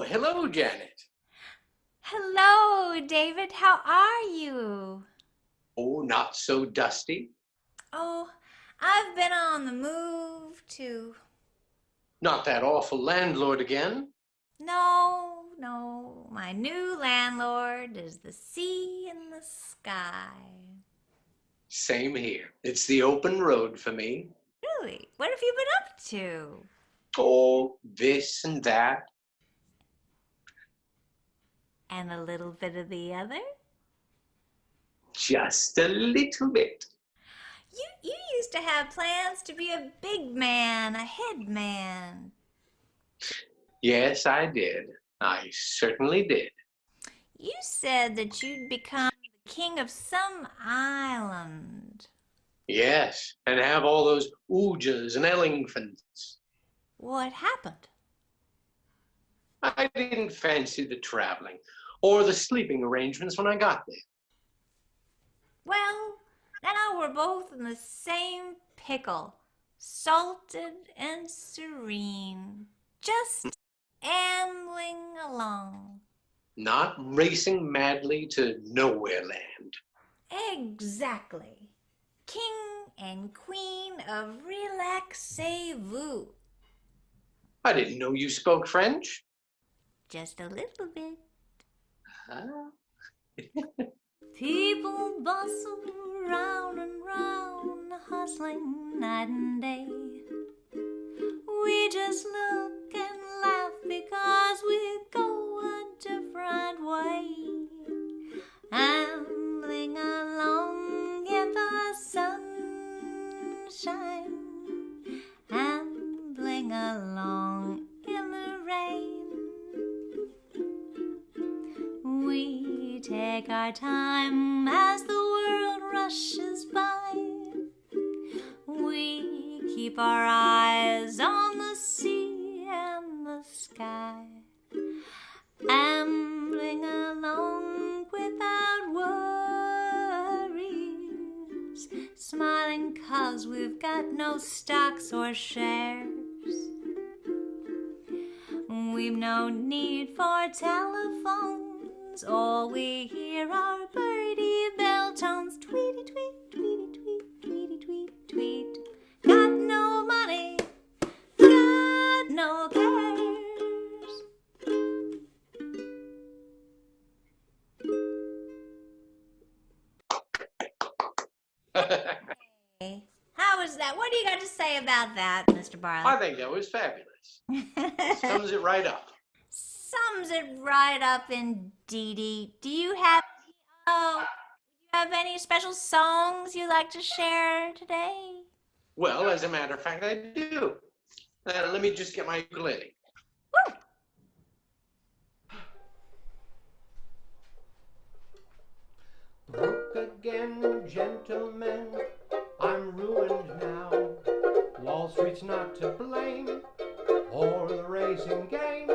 Oh, hello, Janet. Hello, David. How are you? Oh, not so dusty. Oh, I've been on the move too. Not that awful landlord again. No. My new landlord is the sea and the sky. Same here. It's the open road for me. Really? What have you been up to? Oh, this and that. And a little bit of the other? Just a little bit. You used to have plans to be a big man, a head man. Yes, I did. I certainly did. You said that you'd become the king of some island. Yes, and have all those oojas and elephants. What happened? I didn't fancy the traveling or the sleeping arrangements when I got there. Well, now we're both in the same pickle, salted and serene, just ambling along. Not racing madly to nowhere land. Exactly. King and queen of relaxez-vous. I didn't know you spoke French. Just a little bit. Huh? People bustle round and round, hustling night and day. We just look and laugh because we go a different way. Ambling along in the sunshine, ambling along in the rain. We take our time as the world rushes by. We keep our eyes on the sea and the sky, ambling along without worries, smiling 'cause we've got no stocks or shares. We've no need for telephones. All we hear are birdie bell tones. Tweety tweet, tweety tweet, tweety tweet, tweet. Got no money, got no cares. Hey, how was that? What do you got to say about that, Mr. I Barlia? think that was fabulous. Sums it right up. Sums it right up indeedy. Do you have any special songs you'd like to share today? Well, as a matter of fact, I do. Let me just get my ukulele. Woo! Broke again, gentlemen, I'm ruined now. Wall Street's not to blame, or the racing game.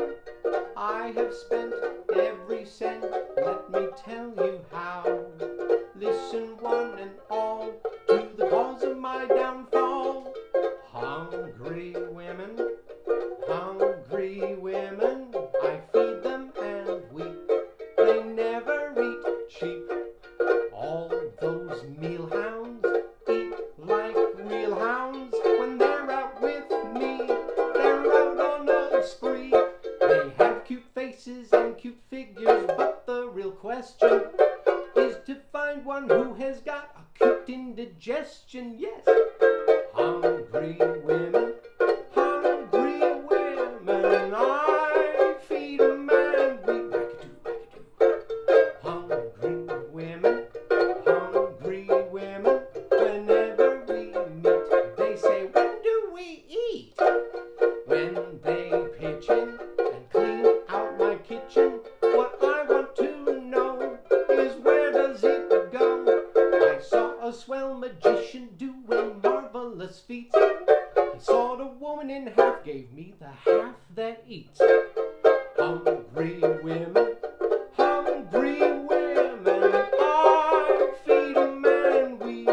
I have spent every cent, let me tell you how. Listen one and all to the cause of my downfall. Hungry women, I feed them and weep. They never eat cheap. All those meal hounds eat like real hounds. When they're out with me, they're out on a spree. They have cute faces and cute figures, but the real question is to find one who has got acute indigestion. Yes, hungry women, I feed 'em and we wackadoo. Hungry women, whenever we meet, they say, when do we eat? When they pitch in and clean out my kitchen, what I want to know is where does it go? I saw a swell magician doing marvelous feats. He sawed a woman in half, gave me the half that eats. Hungry women, I feed 'em and we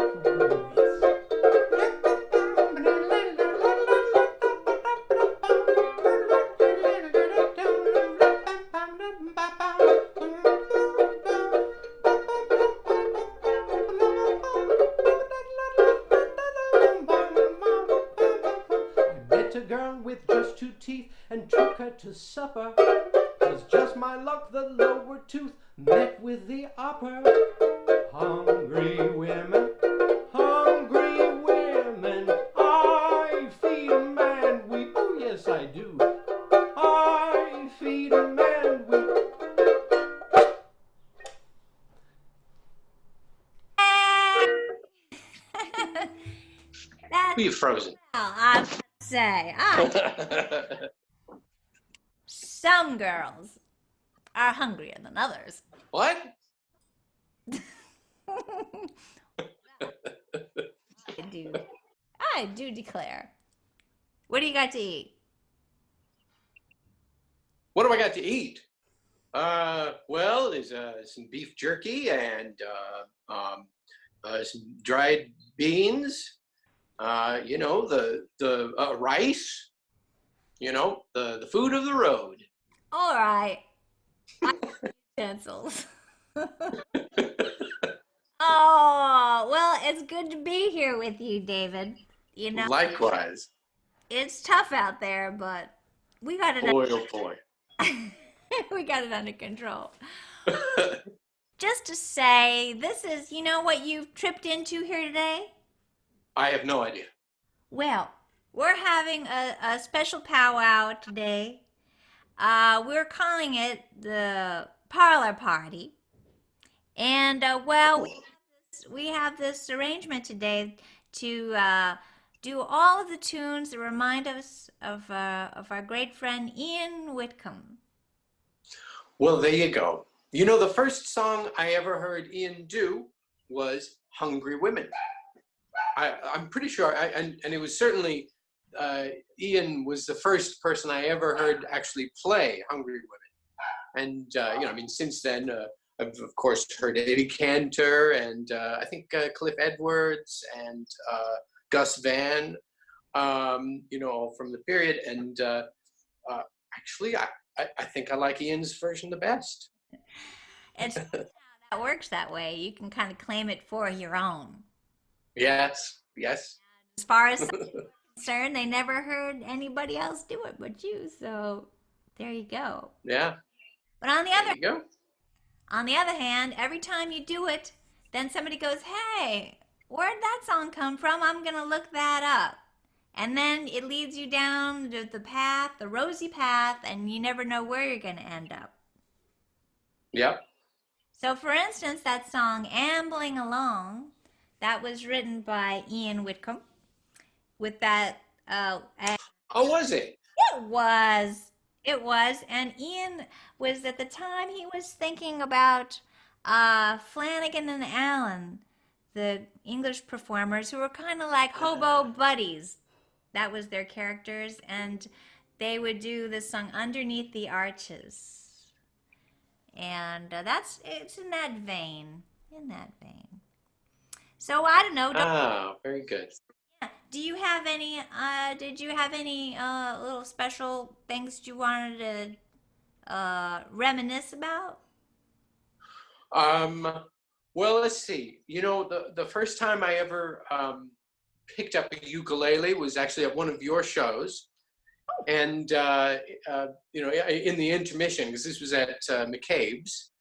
teeth and took her to supper. 'Twas just my luck, the lower tooth met with the upper. Hungry women, I feed 'em and weep. Oh yes, I do. I feed 'em and weep. That's Be frozen. all I have to say. Some girls are hungrier than others. What? I do declare. What do you got to eat? What do I got to eat? Well, there's some beef jerky and some dried beans. You know, the rice. You know, the food of the road. All right. Utensils. Oh, well, it's good to be here with you, David. You know, Likewise. it's tough out there, but we got it. Boy, oh boy. We got it under control. Just to say, this is, you know what you've tripped into here today? I have no idea. Well, we're having a special powwow today. We're calling it the Parlor Party. And, well, we have this arrangement today to do all of the tunes that remind us of our great friend Ian Whitcomb. Well, there you go. You know, the first song I ever heard Ian do was Hungry Women. I'm pretty sure, and it was certainly, Ian was the first person I ever heard actually play Hungry Women. And, you know, I mean, since then, I've, of course, heard Eddie Cantor and I think Cliff Edwards and Gus Van, you know, all from the period. And actually, I think I like Ian's version the best. It's that works that way. You can kind of claim it for your own. Yes, yes. As far as concerned, they never heard anybody else do it but you. So there you go. Yeah. But on the There you go. On the other hand, every time you do it, then somebody goes, hey, where'd that song come from? I'm going to look that up. And then it leads you down the path, the rosy path, and you never know where you're going to end up. Yep. So, for instance, that song, Ambling Along, that was written by Ian Whitcomb with that... Oh, was it? It was. It was, and Ian was at the time he was thinking about Flanagan and Allen, the English performers who were kind of like hobo buddies. That was their characters, and they would do the song Underneath the Arches. And it's in that vein, So I don't know. Ah, very good. Do you have any, did you have any little special things you wanted to reminisce about? Well, let's see. You know, the first time I ever picked up a ukulele was actually at one of your shows. And, you know, in the intermission, because this was at McCabe's.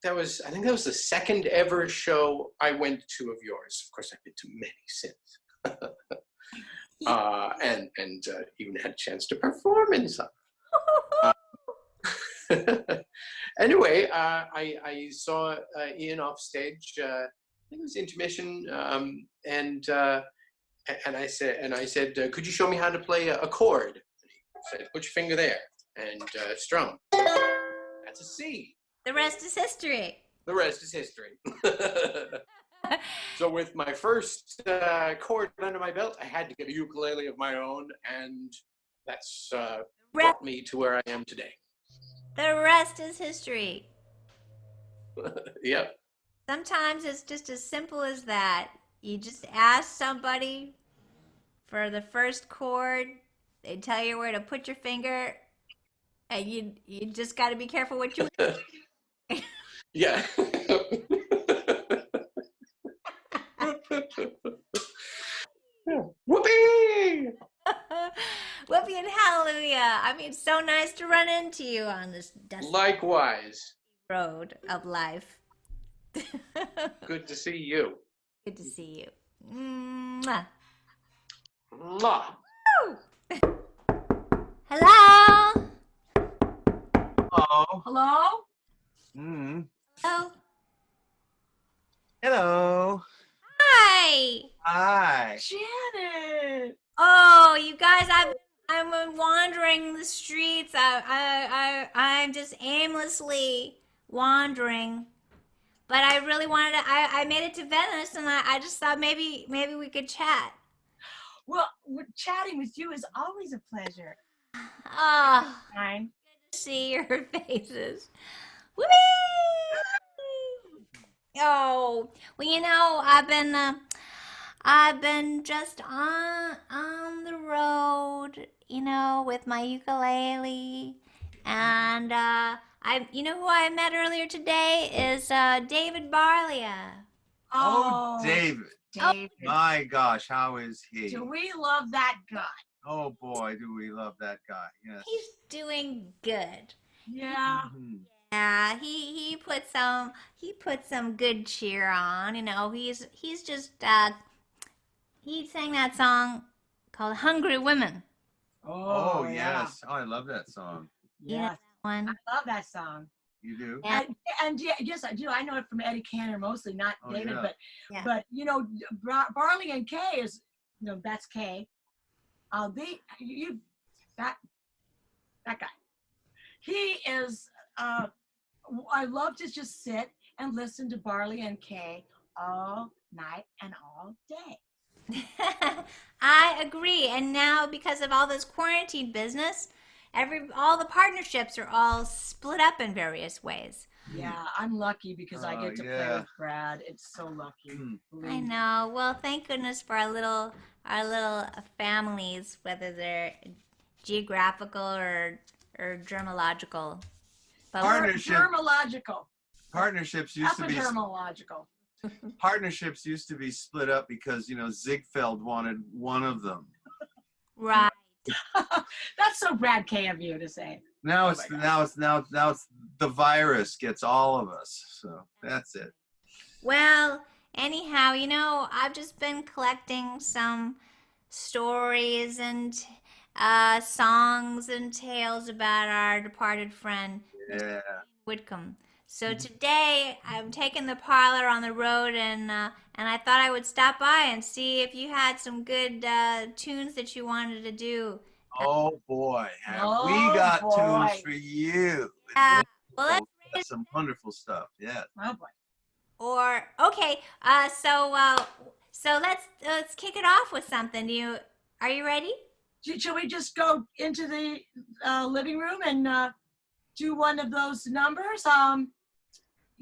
I think that was the second ever show I went to of yours. Of course, I've been to many since. and even had a chance to perform in some. Anyway, I saw Ian off stage. I think it was intermission, and I said, could you show me how to play a chord? And he said, put your finger there and strum. That's a C. The rest is history. The rest is history. So with my first chord under my belt, I had to get a ukulele of my own, and that's brought me to where I am today. The rest is history. Yep. Sometimes it's just as simple as that. You just ask somebody for the first chord, they tell you where to put your finger, and you just got to be careful what you... Yeah. Whoopee! hallelujah and hallelujah. I mean, so nice to run into you on this dusty Likewise. road of life. Good to see you. Good to see you. Mwah. Mwah. Hello? Hello. Hello? Hello? Hello. Hi. Hi. Janet! Oh, you guys, I'm wandering the streets. I'm just aimlessly wandering. But I really wanted to. I made it to Venice, and I just thought maybe we could chat. Well, chatting with you is always a pleasure. Oh, Fine. to see your faces. Whee! Oh, well, you know, I've been just on the road, you know, with my ukulele, and you know who I met earlier today is David Barlia. Oh, David. David. My gosh, how is he? Do we love that guy? Oh boy, do we love that guy. Yes. He's doing good. Yeah. Mhm. Yeah, he put some good cheer on. You know, he's just he sang that song called "Hungry Women." Oh, yes. Oh, I love that song. You know Yes. that one? I love that song. You do? Yeah. And yes, I do. I know it from Eddie Cantor mostly, not Oh, David, yeah. Yeah. but you know, Barley and Kay is, that's Kay. That guy. He is. I love to just sit and listen to Barley and Kay all night and all day. I agree. And now, because of all this quarantine business, all the partnerships are all split up in various ways. Yeah, I'm lucky because I get to play yeah. with Brad. It's so lucky. I know. Well, thank goodness for our little families, whether they're geographical or germological. But Dermalogical. Partnerships used to be Epidermological. partnerships used to be split up because Ziegfeld wanted one of them. right. That's so Brad Kay of you to say. Now Oh it's my now it's the virus gets all of us. So that's it. Well, anyhow, you know, I've just been collecting some stories and songs and tales about our departed friend, Yeah. Whitcomb. So today I'm taking the Parlor on the road, and I thought I would stop by and see if you had some good tunes that you wanted to do. Oh boy, have Oh, we got boy. tunes for you? Well, That's some wonderful stuff. Yeah. Oh boy. okay. So let's kick it off with something. Are you ready? Shall we just go into the living room and do one of those numbers?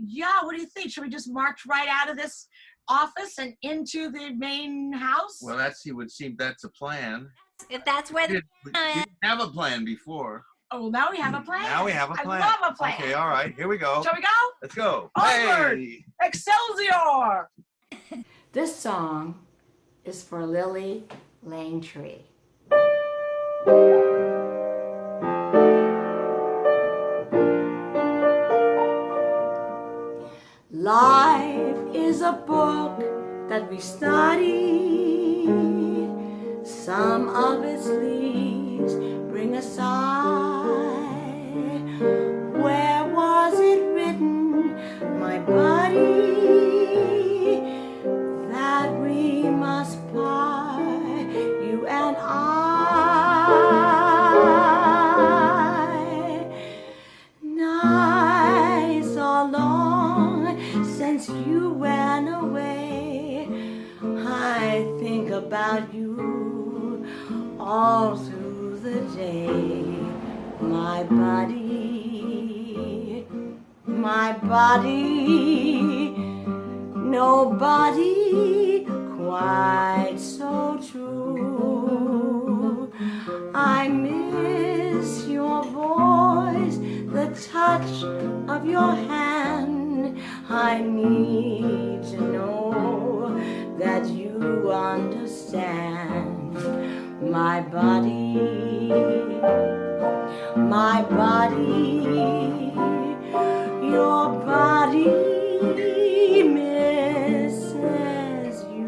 Yeah, what do you think? Should we just march right out of this office and into the main house? Well, would seem that's a plan. If that's where We didn't have a plan before. Oh, well, now we have a plan. Now we have a plan. I love a plan. Okay, all right, here we go. Shall we go? Let's go. Onward. Hey! Excelsior! This song is for Lily Langtree. Life is a book that we study. Some of its leaves bring a sigh. Where was it written, my buddy, that we must part, you and I? Nights are long since you went away. I think about you all through the day, my buddy, my buddy. Nobody quite so true. I miss your voice, the touch of your hand. I need to know that you understand, my buddy. my body, your body misses you.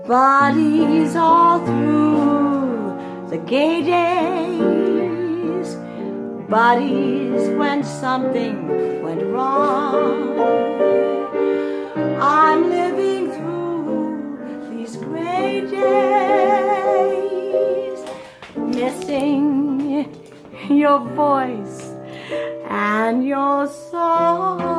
Bodies all through the gay days, bodies when something went wrong. I'm living through these gray days, missing your voice and your song.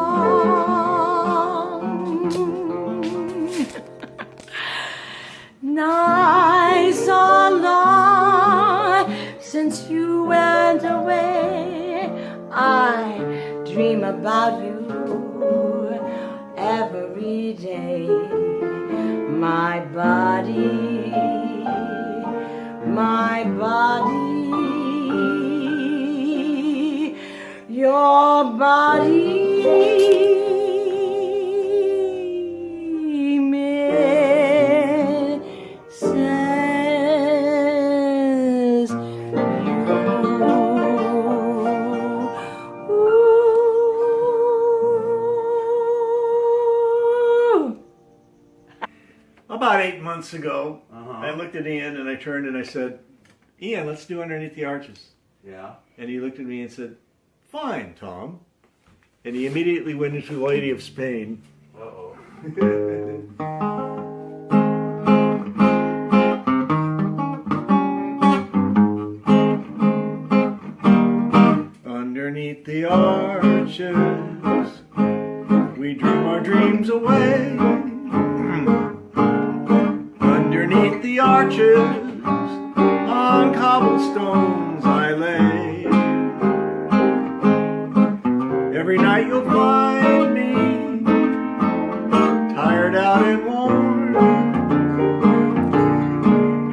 Nights are long since you went away. I dream about you every day. My body, your body. About 8 months ago, I looked at Ian and I turned and I said, Ian, let's do Underneath the Arches. Yeah. And he looked at me and said, fine, Tom. And he immediately went into The Lady of Spain. Uh-oh. Underneath the arches, we dream our dreams away. Underneath the arches, on cobblestones I lay. Every night you'll find me, tired out and worn,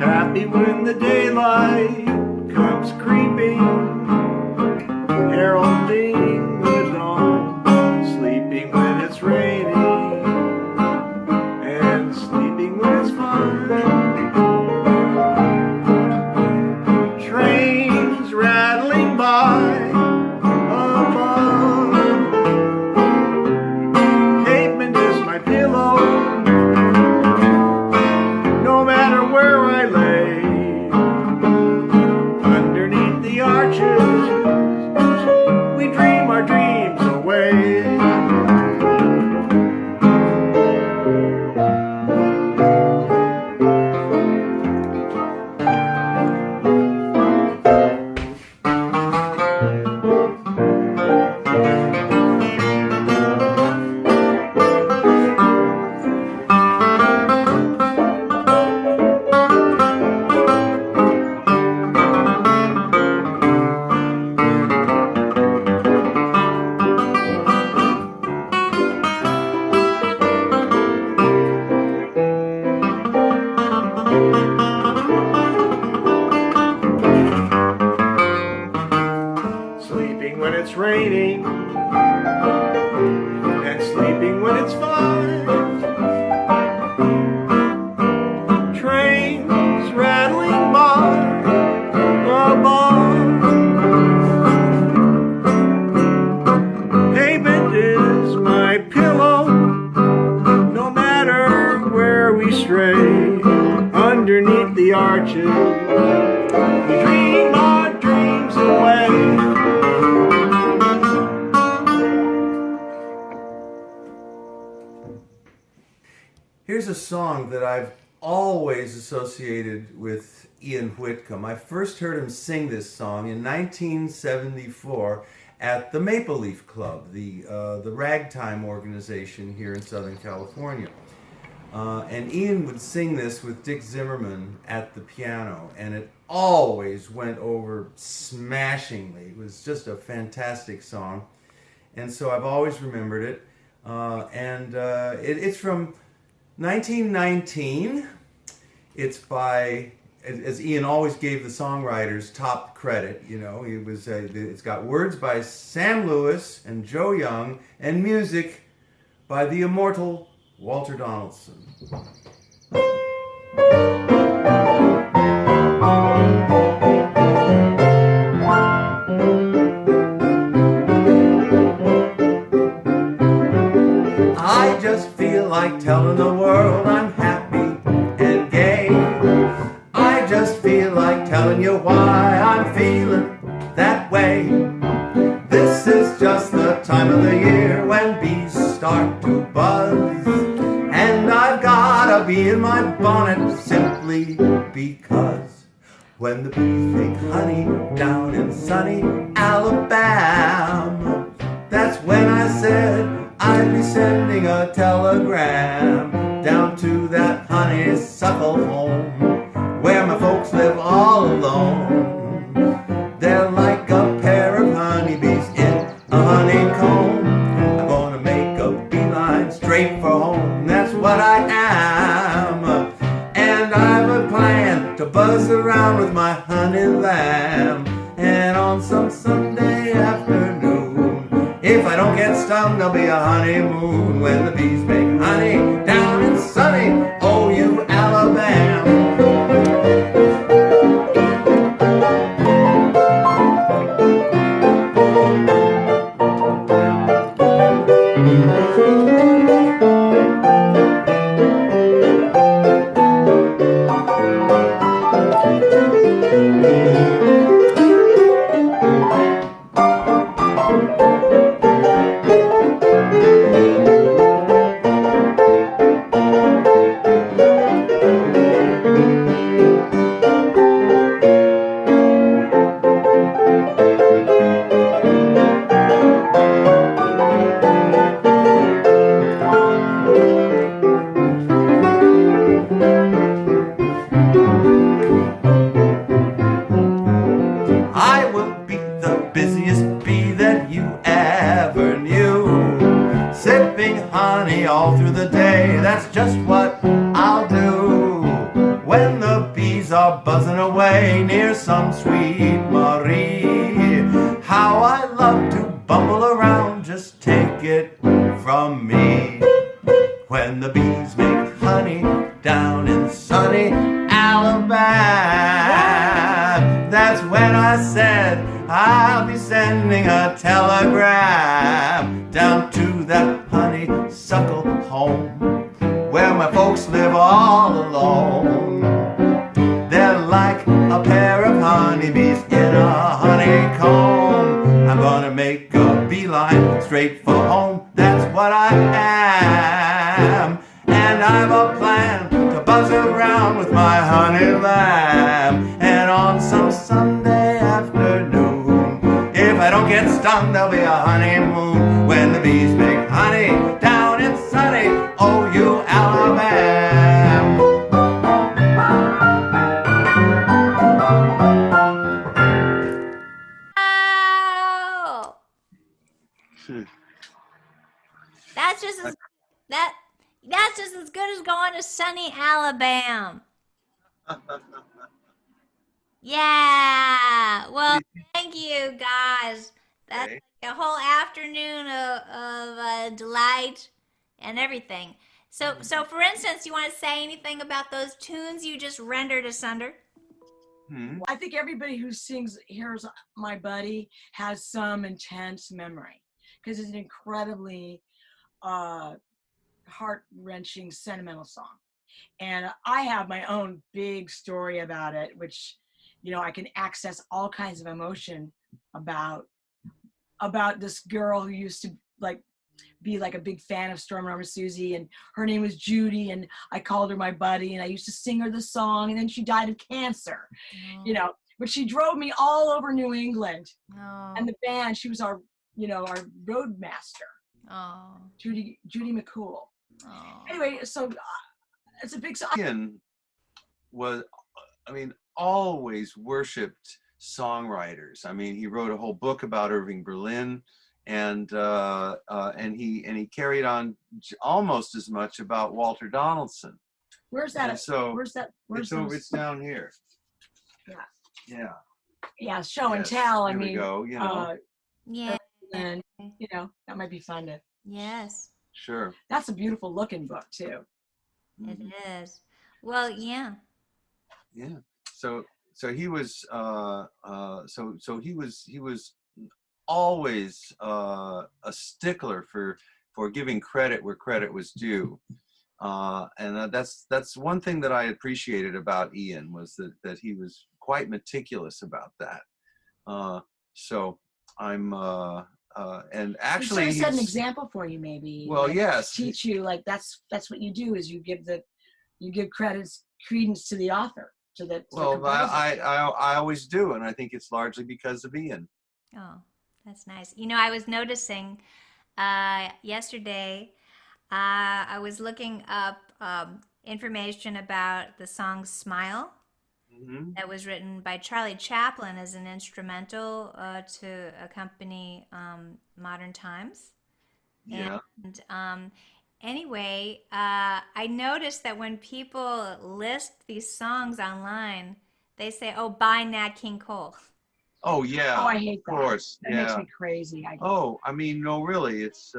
happy when the daylight comes creeping, heralding the dawn, sleeping when it's raining, and sleeping when it's fine. Trains rattling by above, pavement is my pillow, no matter where I lay. Underneath the arches, we dream our dreams away. Sleeping when it's raining, and sleeping when it's fine. Trains rattling by above, pavement is my pillow, no matter where we stray. Underneath the arches, we dream our dreams away. Here's a song that I've always associated with Ian Whitcomb. I first heard him sing this song in 1974 at the Maple Leaf Club, the ragtime organization here in Southern California. And Ian would sing this with Dick Zimmerman at the piano, and it always went over smashingly. It was just a fantastic song, and so I've always remembered it. It's from 1919. It's by, as Ian always gave the songwriters top credit, you know, it's got words by Sam Lewis and Joe Young and music by the immortal Walter Donaldson. I just feel like telling the world I'm happy and gay. I just feel like telling you why I'm feeling that way. This is just the time of the year when bees start to buzz, and I've gotta be in my bonnet simply because when the bees make honey down in sunny Alabama, that's when I said I'd be sending a telegram down to that honeysuckle home where my folks live all alone. They're like a pair of honeybees in a honeycomb. I'm gonna make a beeline straight for home. That's what I am. And I've a plan to buzz around with my honey lamb. And on some Sunday afternoon, if I don't get stung, there'll be a honeymoon when the bees make honey down in sunny OU, Alabama. There'll be a honeymoon when the bees make honey down in sunny OU, Alabama. Oh, that's just as good as going to sunny Alabama. Yeah. Well, thank you guys. That's like a whole afternoon of delight and everything. So for instance, you want to say anything about those tunes you just rendered asunder? I think everybody who sings Here's My Buddy has some intense memory because it's an incredibly heart-wrenching, sentimental song. And I have my own big story about it, which, you know, I can access all kinds of emotion about this girl who used to like be like a big fan of Storm Armor Suzy, and her name was Judy, and I called her my buddy, and I used to sing her the song, and then she died of cancer, you know. But she drove me all over New England, and the band. She was our, you know, our roadmaster. Judy McCool. Anyway, so it's a big song. Ian was, I mean, always worshipped songwriters. I mean, he wrote a whole book about Irving Berlin, and he carried on almost as much about Walter Donaldson. Where's that? And so where's that? it's down here. Yeah. Show and tell. Here we go. You know. And you know, that might be fun to. Yes. Sure. That's a beautiful looking book too. It is. Well, yeah. Yeah. So he was so he was always a stickler for giving credit where credit was due. And that's one thing that I appreciated about Ian, was that he was quite meticulous about that. So I'm and actually set an example for you, maybe. Well, like, yes. Teach you, like that's what you do, is you give credence to the author, to the composer. I always do, and I think it's largely because of Ian. Oh, that's nice. You know, I was noticing yesterday, I was looking up information about the song Smile. That was written by Charlie Chaplin as an instrumental to accompany Modern Times. Yeah. And anyway, I noticed that when people list these songs online, they say, "Oh, by Nat King Cole." Oh yeah. Oh, I hate that. Of course. That makes me crazy. I mean, no, really, it's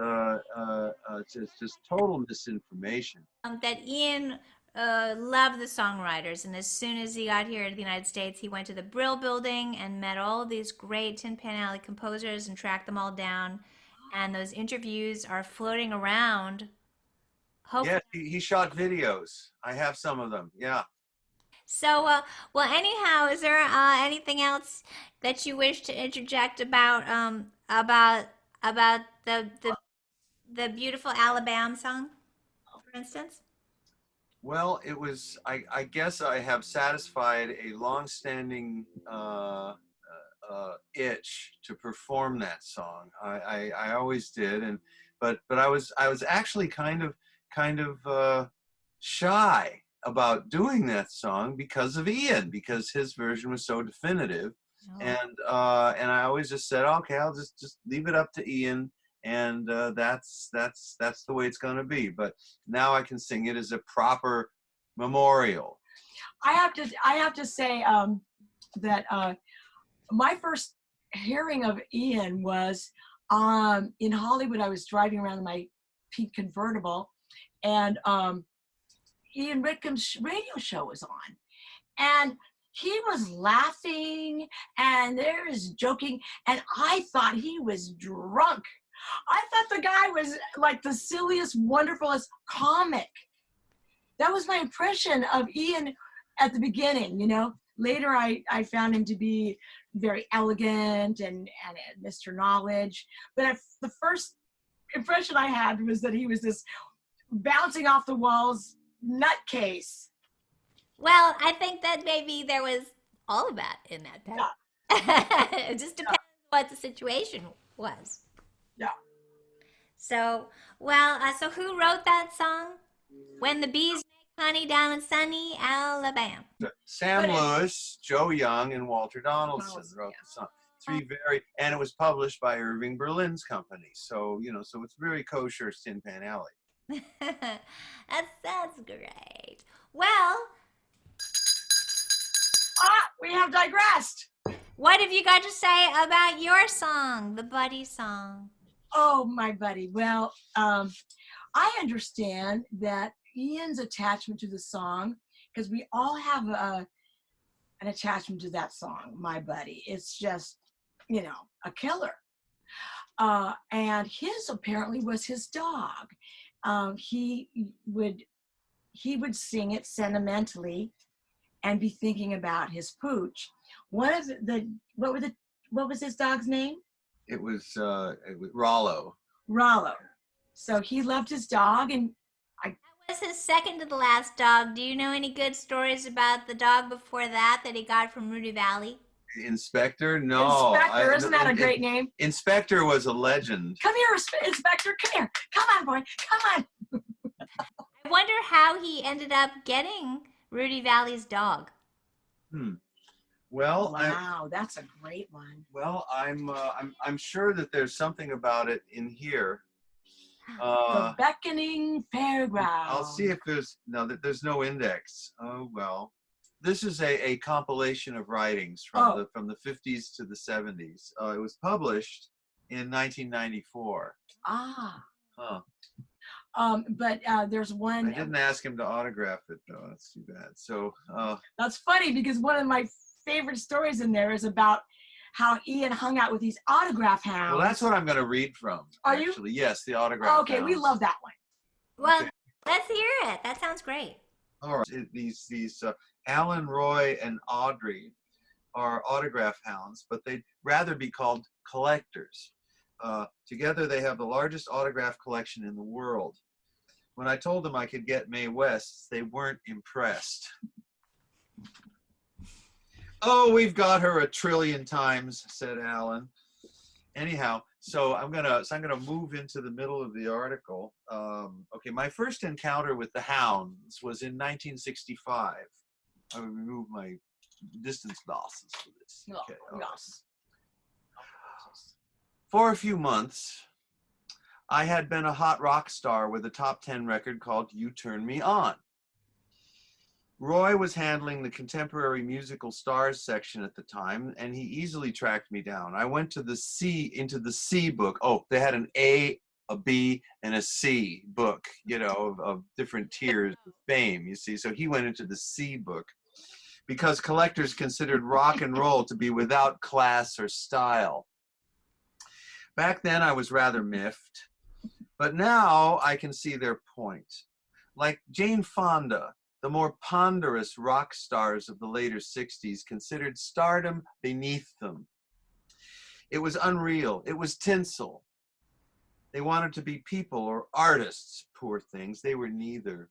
just total misinformation. That Ian loved the songwriters, and as soon as he got here to the United States, he went to the Brill Building and met all of these great Tin Pan Alley composers and tracked them all down. And those interviews are floating around. Yeah, he shot videos. I have some of them. Yeah. So, well, anyhow, is there anything else that you wish to interject about the beautiful Alabama song, for instance? Well, it was. I guess I have satisfied a long-standing itch to perform that song. I always did, but I was actually kind of shy about doing that song because of Ian, because his version was so definitive, and I always just said, okay, I'll just leave it up to Ian, and that's the way it's going to be. But now I can sing it as a proper memorial. I have to say that my first hearing of Ian was in Hollywood. I was driving around in my pink convertible, and Ian Whitcomb's radio show was on, and he was laughing and there is joking, and I thought he was drunk. I thought the guy was like the silliest, wonderfulest comic. That was my impression of Ian at the beginning, you know. Later, I found him to be very elegant and Mr. Knowledge. But the first impression I had was that he was this bouncing off the walls nutcase. Well, I think that maybe there was all of that in that part. Yeah. It just depends on what the situation was. Yeah. So, well, so who wrote that song? When the Bees Make Honey Down in Sunny Alabama. Sam Lewis, Joe Young, and Walter Donaldson wrote the song. And it was published by Irving Berlin's company. So, you know, so it's very kosher Tin Pan Alley. That's great. Well, we have digressed. What have you got to say about your song, the Buddy song? Oh, my buddy. Well, I understand that Ian's attachment to the song, because we all have an attachment to that song, My Buddy. It's just, you know, a killer. And his apparently was his dog. He would sing it sentimentally and be thinking about his pooch. What was his dog's name? It was Rollo. Rollo. So he loved his dog, and Was his second to the last dog. Do you know any good stories about the dog before that he got from Rudy Valley? Inspector? No. Inspector, isn't that a great name? Inspector was a legend. Come here, Inspector, come here. Come on, boy, come on. I wonder how he ended up getting Rudy Valley's dog. Well, wow, that's a great one. Well, I'm sure that there's something about it in here. The Beckoning Fairground. I'll see if there's no index. Oh well. This is a compilation of writings from the 50s to the 70s. It was published in 1994. Ah. Huh. But there's one. I didn't ask him to autograph it though. That's too bad. So. That's funny because one of my favorite stories in there is about how Ian hung out with these autograph hounds. Well, that's what I'm going to read from. Are actually. Yes, the autograph. Okay, we love that one. Well, okay. Let's hear it. That sounds great. All right. These Alan, Roy, and Audrey are autograph hounds, but they'd rather be called collectors. Together, they have the largest autograph collection in the world. When I told them I could get Mae West's, they weren't impressed. Oh, we've got her 1 trillion times, said Alan. Anyhow, so I'm gonna move into the middle of the article. Okay, my first encounter with the hounds was in 1965. I will remove my distance glasses for this. Okay. Yes. For a few months, I had been a hot rock star with a top 10 record called "You Turn Me On." Roy was handling the contemporary musical stars section at the time, and he easily tracked me down. I went to into the C book. Oh, they had an A, a B, and a C book, of different tiers of fame, you see. So he went into the C book because collectors considered rock and roll to be without class or style. Back then, I was rather miffed, but now I can see their point. Like Jane Fonda, the more ponderous rock stars of the later 60s considered stardom beneath them. It was unreal. It was tinsel. They wanted to be people or artists, poor things. They were neither.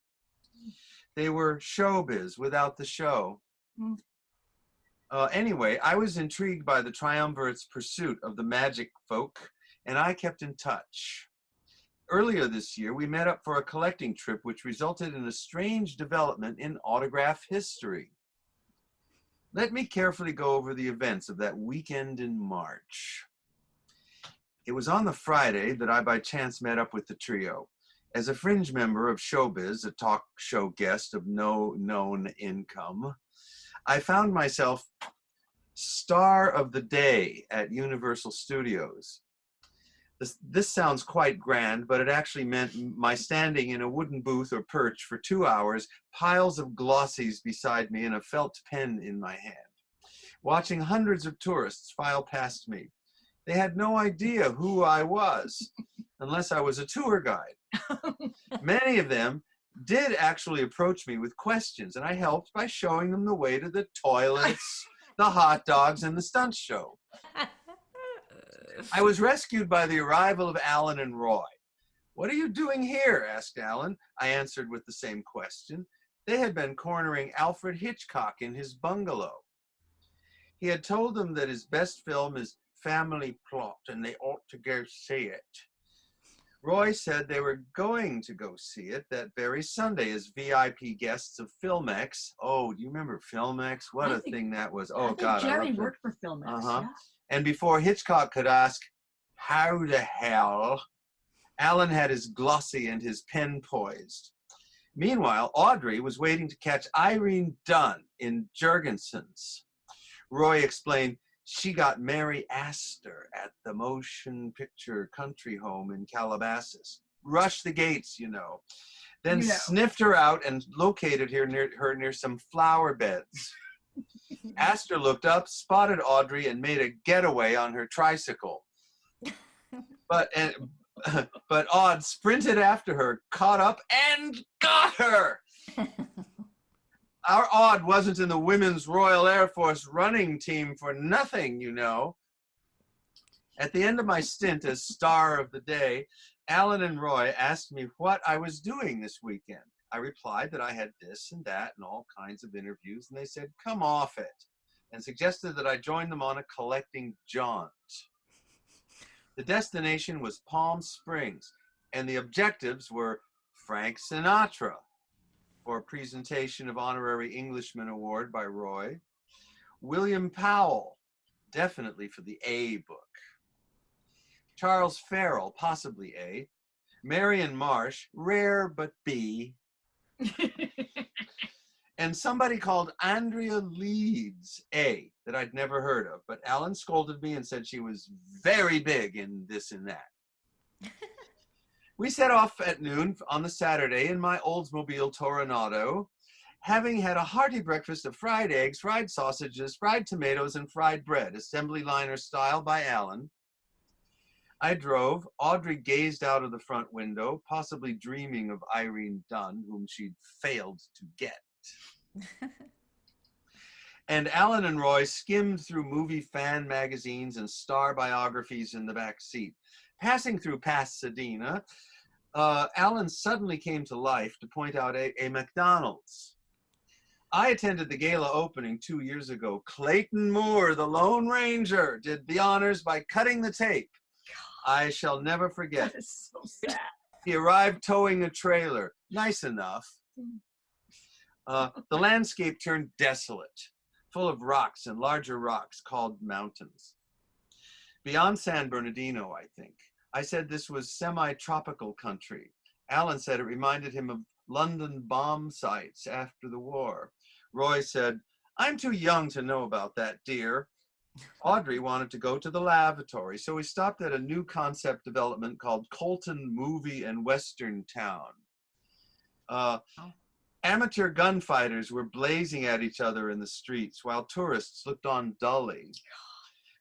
They were showbiz without the show. Anyway, I was intrigued by the triumvirate's pursuit of the magic folk, and I kept in touch. Earlier this year, we met up for a collecting trip, which resulted in a strange development in autograph history. Let me carefully go over the events of that weekend in March. It was on the Friday that I by chance met up with the trio. As a fringe member of Showbiz, a talk show guest of no known income, I found myself star of the day at Universal Studios. This sounds quite grand, but it actually meant my standing in a wooden booth or perch for 2 hours, piles of glossies beside me, and a felt pen in my hand, watching hundreds of tourists file past me. They had no idea who I was, unless I was a tour guide. Many of them did actually approach me with questions, and I helped by showing them the way to the toilets, the hot dogs, and the stunt show. I was rescued by the arrival of Alan and Roy. "What are you doing here?" asked Alan. I answered with the same question. They had been cornering Alfred Hitchcock in his bungalow. He had told them that his best film is Family Plot and they ought to go see it. Roy said they were going to go see it that very Sunday as VIP guests of Filmex. Oh, do you remember Filmex? What a thing that was. Oh, God. Jerry worked for Filmex. Yeah. And before Hitchcock could ask, "How the hell?" Alan had his glossy and his pen poised. Meanwhile, Audrey was waiting to catch Irene Dunn in Jurgensen's. Roy explained she got Mary Astor at the motion picture country home in Calabasas. Rushed the gates, Then sniffed her out and located her near some flower beds. Astor looked up, spotted Audrey, and made a getaway on her tricycle. But Aud sprinted after her, caught up, and got her. Our Aud wasn't in the Women's Royal Air Force running team for nothing, At the end of my stint as star of the day, Alan and Roy asked me what I was doing this weekend. I replied that I had this and that and all kinds of interviews, and they said, come off it, and suggested that I join them on a collecting jaunt. The destination was Palm Springs, and the objectives were Frank Sinatra for a presentation of Honorary Englishman Award by Roy, William Powell, definitely for the A book, Charles Farrell, possibly A, Marion Marsh, rare but B, and somebody called Andrea Leeds, A, that I'd never heard of, but Alan scolded me and said she was very big in this and that. We set off at noon on the Saturday in my Oldsmobile Toronado, having had a hearty breakfast of fried eggs, fried sausages, fried tomatoes, and fried bread, assembly liner style by Alan. I drove. Audrey gazed out of the front window, possibly dreaming of Irene Dunn, whom she'd failed to get. And Alan and Roy skimmed through movie fan magazines and star biographies in the back seat. Passing through Pasadena, Alan suddenly came to life to point out a McDonald's. I attended the gala opening 2 years ago. Clayton Moore, the Lone Ranger, did the honors by cutting the tape. I shall never forget. That is so sad. He arrived towing a trailer. Nice enough. The landscape turned desolate, full of rocks and larger rocks called mountains. Beyond San Bernardino, I think. I said this was semi-tropical country. Alan said it reminded him of London bomb sites after the war. Roy said, I'm too young to know about that, dear. Audrey wanted to go to the lavatory, so we stopped at a new concept development called Colton Movie and Western Town. Amateur gunfighters were blazing at each other in the streets while tourists looked on dully.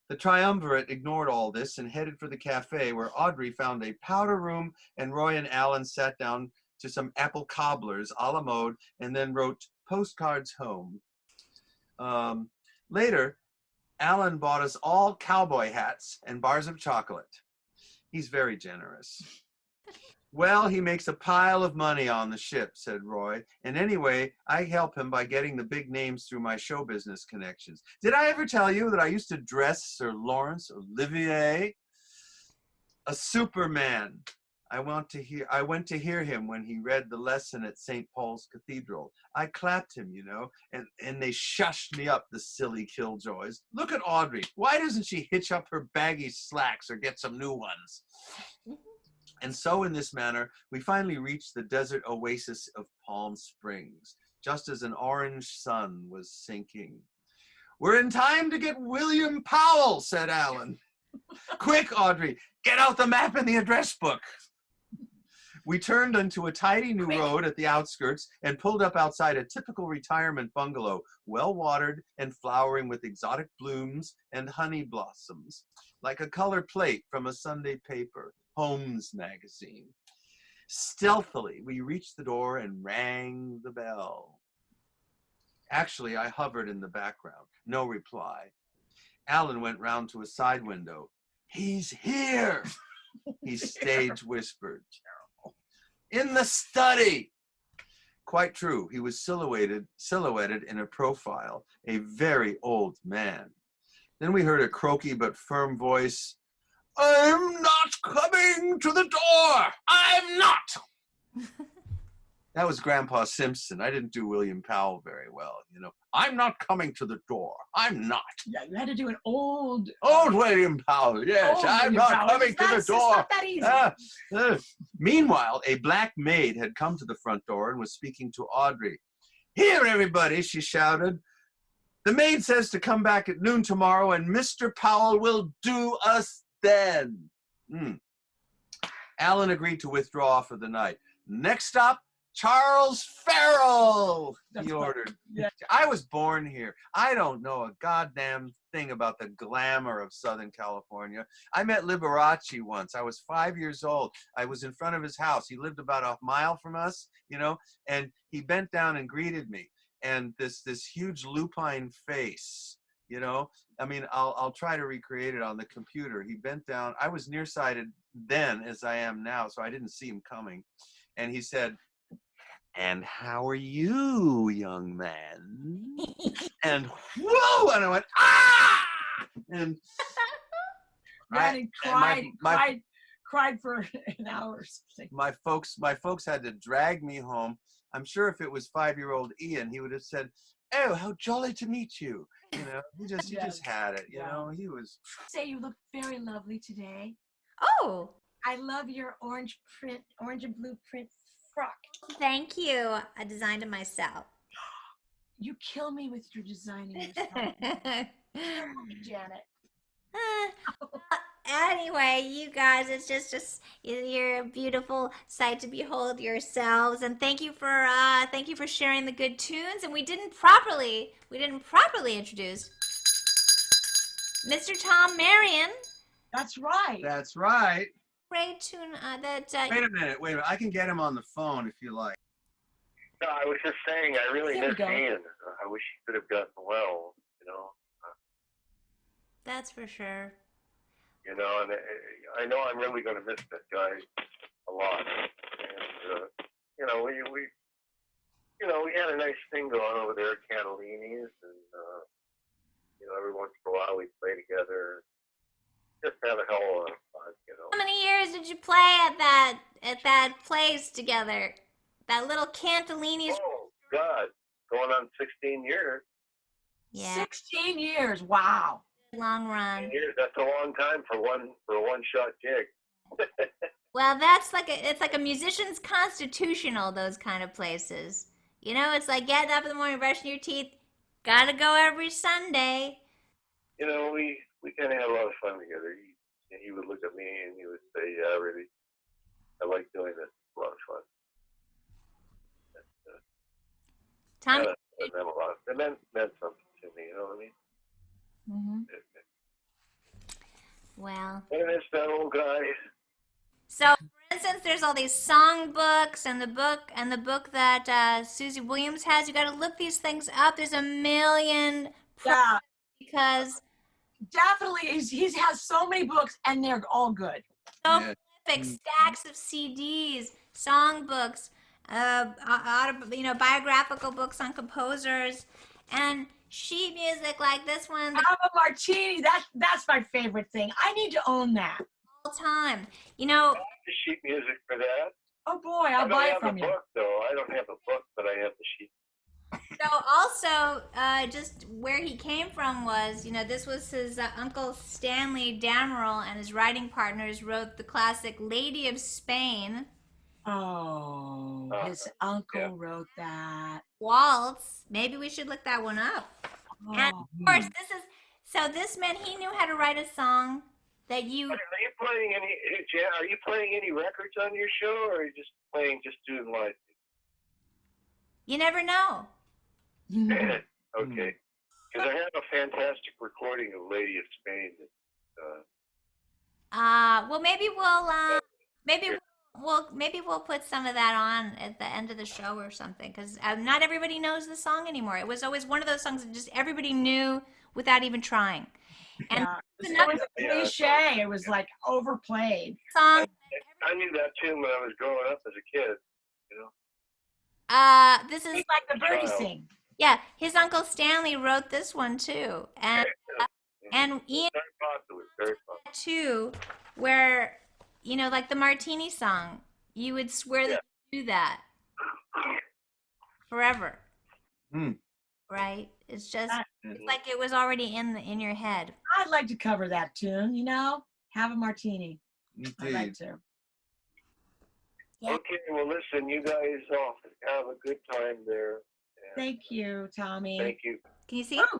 The triumvirate ignored all this and headed for the cafe, where Audrey found a powder room and Roy and Alan sat down to some apple cobblers a la mode and then wrote postcards home. Later, Alan bought us all cowboy hats and bars of chocolate. He's very generous. Well, he makes a pile of money on the ship, said Roy. And anyway, I help him by getting the big names through my show business connections. Did I ever tell you that I used to dress Sir Laurence Olivier? A Superman. I went to hear him when he read the lesson at St. Paul's Cathedral. I clapped him, you know, and they shushed me up, the silly killjoys. Look at Audrey. Why doesn't she hitch up her baggy slacks or get some new ones? And so in this manner, we finally reached the desert oasis of Palm Springs, just as an orange sun was sinking. We're in time to get William Powell, said Alan. Quick, Audrey, get out the map and the address book. We turned onto a tidy new road at the outskirts and pulled up outside a typical retirement bungalow, well-watered and flowering with exotic blooms and honey blossoms, like a color plate from a Sunday paper, Holmes magazine. Stealthily, we reached the door and rang the bell. Actually, I hovered in the background. No reply. Alan went round to a side window. He's here, he stage whispered. In the study. Quite true. He was silhouetted in a profile, a very old man. Then we heard a croaky but firm voice. I'm not coming to the door. I'm not. That was Grandpa Simpson. I didn't do William Powell very well, you know. I'm not coming to the door. I'm not. Yeah, you had to do an old William Powell, yes. I'm William not Powell. coming to the door. It's not that easy. Meanwhile, a black maid had come to the front door and was speaking to Audrey. Here, everybody, she shouted. The maid says to come back at noon tomorrow, and Mr. Powell will do us then. Alan agreed to withdraw for the night. Next stop, Charles Farrell, he ordered. Yeah. I was born here. I don't know a goddamn thing about the glamour of Southern California. I met Liberace once. I was 5 years old. I was in front of his house. He lived about a mile from us, you know, and he bent down and greeted me. And this huge lupine face You know, I mean, I'll try to recreate it on the computer. He bent down. I was nearsighted then as I am now, so I didn't see him coming. And he said, "And how are you, young man?" And whoa! And I went, "Ah!" And Ran and cried for an hour or something. my folks had to drag me home. I'm sure if it was 5-year-old Ian, he would have said, "Oh, how jolly to meet you." You know, he just had it. You know, he was. Say you look very lovely today. Oh, I love your orange and blue print frock. thank you. I designed it myself. You kill me with your designing yourself. Janet. Anyway, you guys, it's just you're a beautiful sight to behold yourselves, and thank you for sharing the good tunes. And we didn't properly introduce Mr. Tom Marion. That's right. That's right. Great tune Wait a minute. I can get him on the phone if you like. No, I was just saying, I really There we miss go. Ian. I wish he could have gotten well, you know. That's for sure. And I know I'm really going to miss that guy a lot. And we had a nice thing going over there at Catalini's, and every once in a while we play together. Just have a hell of a lot of fun, How many years did you play at that place together? That little Cantalini's. Oh God, going on 16 years. Yeah. 16 years. Wow. Long run. 16 years. That's a long time for a one-shot gig. Well, it's like a musician's constitutional, those kind of places. You know, it's like getting up in the morning, brushing your teeth. Gotta go every Sunday. We kind of had a lot of fun together. He would look at me and he would say, "Yeah, really, I like doing this. It's a lot of fun." Tom, It meant a lot. It meant something to me. You know what I mean? Mm-hmm. well. And it's that old guy. So, for instance, there's all these song books and the book that Suzy Williams has. You got to look these things up. There's a million Yeah, because definitely. He has so many books, and they're all good. so Yeah. prolific, stacks of CDs, song books, biographical books on composers, and sheet music like this one Have a martini. That's my favorite thing. I need to own that. all time. You know, The sheet music for that. Oh boy, I I'll don't buy it have from the you. book though. I don't have the book, but I have the sheet. so also just where he came from was, this was his uncle Stanley Damerel, and his writing partners wrote the classic Lady of Spain. Oh, his uncle wrote that. Waltz. Maybe we should look that one up. And Oh. of course, this meant he knew how to write a song that you. Are you playing any records on your show, or are you just doing live? You never know. Okay. Because I have a fantastic recording of Lady of Spain. Well, maybe we'll put some of that on at the end of the show or something, because not everybody knows the song anymore. It was always one of those songs that just everybody knew without even trying. And Yeah. It was a cliche. It was like overplayed. song. I knew that tune when I was growing up as a kid. This is It's like the birdie sing. yeah. His uncle Stanley wrote this one too, and Ian Very popular. Very popular. too, where like the Martini song, you would swear that you do that forever, right? It's just it's like it was already in your head. I'd like to cover that tune. Have a martini. I'd like Indeed. to. Yeah. Okay, well, listen, you guys all have a good time there. And Thank you, Tommy. Thank you. Can you see? Oh.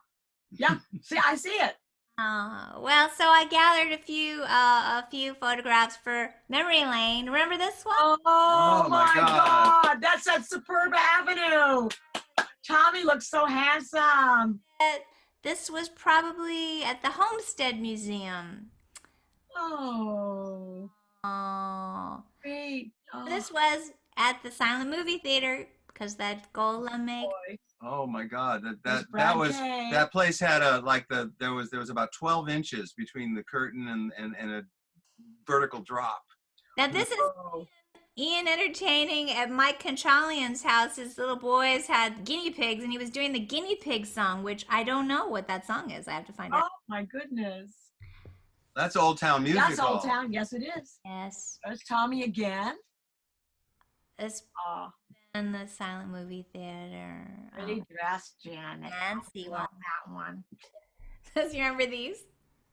Yeah, see, I see it. Well, so I gathered a few photographs for Memory Lane. Remember this one? Oh, my my God. God. That's that superb avenue. Tommy looks so handsome. This was probably at the Homestead Museum. Oh, Oh. great. Oh, This was at the Silent Movie Theater, because that Golem make. boy. Oh my God, There's that Brad was Kay. that place had a there was about 12 inches between the curtain and a vertical drop. Now this is Oh. Ian entertaining at Mike Conchalian's house. His little boys had guinea pigs, and he was doing the guinea pig song, which I don't know what that song is. I have to find out. Oh my goodness. That's Old Town Music That's Hall. Old Town. Yes, it is. Yes, There's Tommy again. it's Oh, in the silent movie theater. pretty dressed, Janet. Fancy one. Love that one. Does you remember these?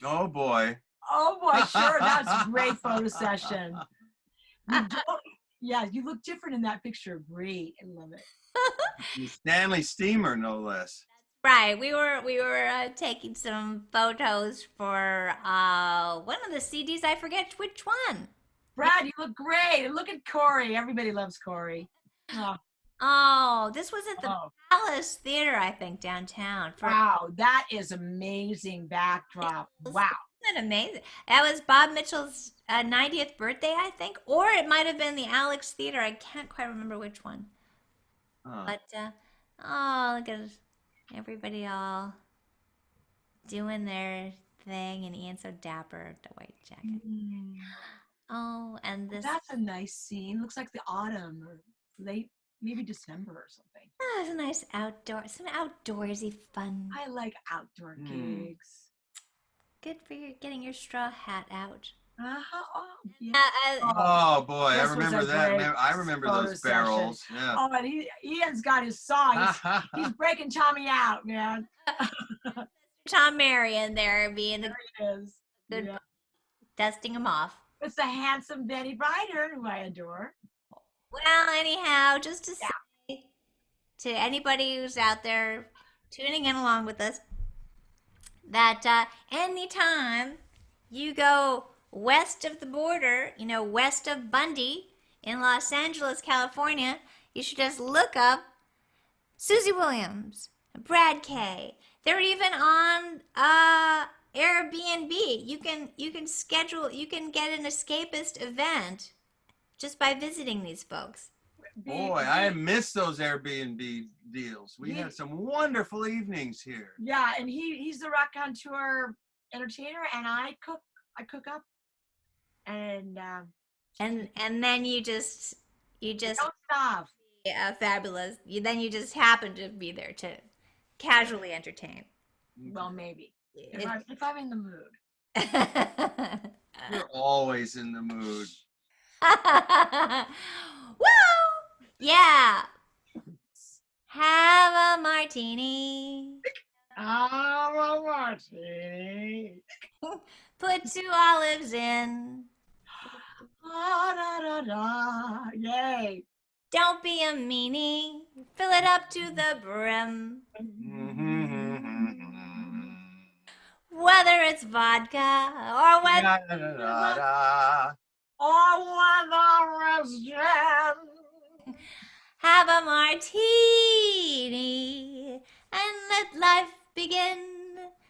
Oh boy. Oh boy, sure. That's a great photo session. Yeah, you look different in that picture. Great. I love it. Stanley Steamer, no less. Right. We were taking some photos for one of the CDs. I forget which one. Brad, you look great. And look at Corey. Everybody loves Corey. Oh, Oh, this was at the oh, Palace Theater, I think, downtown. wow, that is amazing backdrop. Wow. Isn't that amazing? That was Bob Mitchell's 90th birthday, I think, or it might have been the Alex Theater. I can't quite remember which one. Huh. But oh, look at everybody all doing their thing, and Ian's so dapper, the white jacket. Mm. Oh, and this. That's a nice scene. Looks like the autumn or late, maybe December or something. Oh, it's a nice some outdoorsy fun. I like outdoor gigs. Good for you getting your straw hat out. Uh-huh. Oh, yeah. Oh boy, This I was remember a that. great I remember photo those session. barrels. Yeah. Oh, and Ian's got his saw. He's breaking Tommy out, man. Tom Marion there being the There he is. good, Yeah. dusting him off. It's the handsome Betty Ryder, who I adore. Well, anyhow, just to say to anybody who's out there tuning in along with us that anytime you go west of the border, west of Bundy in Los Angeles, California, you should just look up Suzy Williams, Brad Kay. They're even on Airbnb. You can schedule, you can get an escapist event just by visiting these folks. Boy, I miss those Airbnb deals. We had some wonderful evenings here. Yeah, and he's the raconteur entertainer, and I cook up, and then you just don't stop. fabulous. Then you just happen to be there to casually entertain. Well, maybe if I'm in the mood. You're always in the mood. Woo! Yeah. Have a martini. Oh, martini. Put 2 olives in. Da, da, da, da. Yay. Don't be a meanie. Fill it up to the brim. Whether it's vodka or whether it's gin. have a martini and let life begin.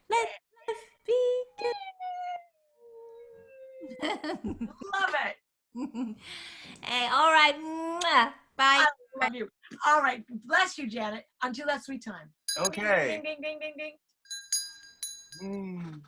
Let life begin. Love it. Hey, all right. Mwah. Bye. I love you. All right. Bless you, Janet. Until that sweet time. Okay. Ding, ding, ding, ding, ding. Mm.